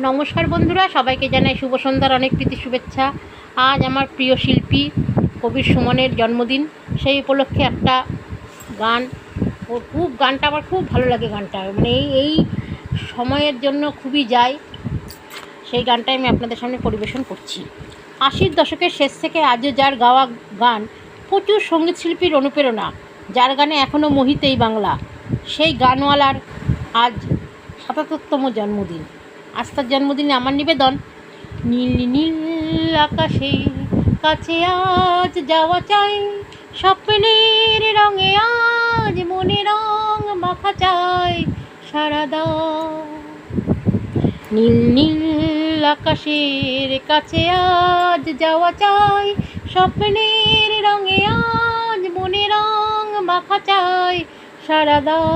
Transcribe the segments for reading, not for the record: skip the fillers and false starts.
নমস্কার বন্ধুরা, সবাইকে জানাই শুভ সন্ধ্যার অনেক প্রীতি শুভেচ্ছা। আজ আমার প্রিয় শিল্পী কবির সুমনের জন্মদিন। সেই উপলক্ষে একটা গান, গানটা আমার খুব ভালো লাগে। গানটা মানে এই সময়ের জন্য খুবই যায়। সেই গানটাই আমি আপনাদের সামনে পরিবেশন করছি। 80-র দশকের শেষ থেকে আজও যার গাওয়া গান প্রচুর সঙ্গীত শিল্পীর অনুপ্রেরণা, যার গানে এখনও মোহিত এই বাংলা, সেই গানওয়ালার আজ ৭৭তম জন্মদিন। আজ তার জন্মদিনে আমার নিবেদন, নীল নীল আকাশের কাছে আজ যাওয়া চাই, স্বপ্নের রঙে আজ মনে রং মাখা চাই, সারা দাও। নীল নীল আকাশের কাছে আজ যাওয়া চাই, স্বপ্নের রঙে আজ মনে রং মাখা চাই, সারা দাও,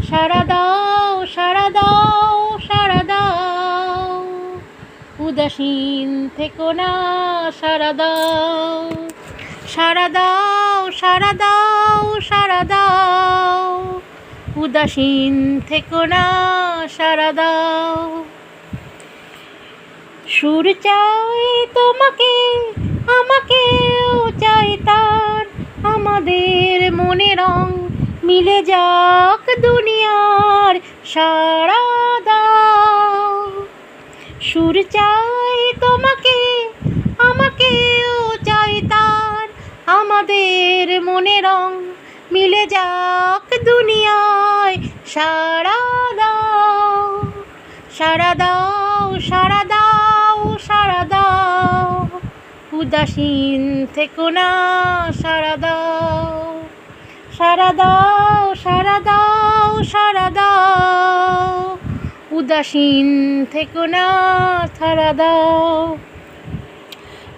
সারা দাও, সারা দাও, সারা দাও, উদাসীন থেকো না, সারা দাও, সারা দাও, সারা দাও, সারা দাও, উদাসীন থেকো না, সারা দাও। সুর চাই তোমাকে, আমাকেও চাই তার, আমাদের মনে রং মিলে যাক দুনিয়ার, সারা দাও। সুর চাই তোমাকে, আমাকেও চাই তার, আমাদের মনে রং মিলে যাক দুনিয়ায়, সারা দাও, সারা দাও, সারা দাও, সারা দাও, উদাসীন থেকো না, সারা দাও, সারা দাও, সারা দাও, সারা দাও, উদাসীন থেকো না, সারা দাও।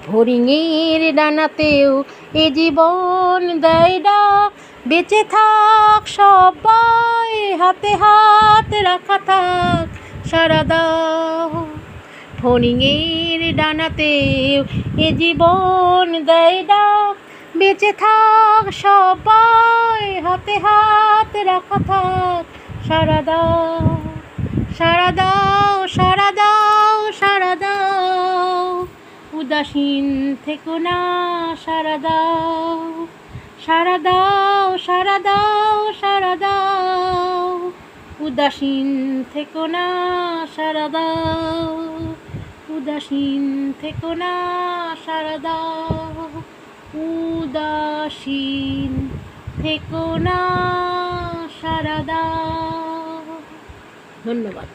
ফড়িংয়ের ডানাতেও এ জীবন দেয় ডাক, বেঁচে থাক সবাই, হাতে হাত রাখা থাক, সারা দাও। ফড়িংয়ের ডানাতেও এ জীবন দেয় ডাক, বেঁচে থাক সবাই, হাতে হাত রাখা থাক, সারা দাও, সারা দাও, সারা দাও, সারা দাও, উদাসীন থেকো না, সারা দাও, সারা দাও, সারা দাও, সারা দাও, উদাসীন থেকো না, সারা দাও, উদাসীন থেকো না, সারা দাও, উদাসীন থেকো না, সারা দাও। ধন্যবাদ।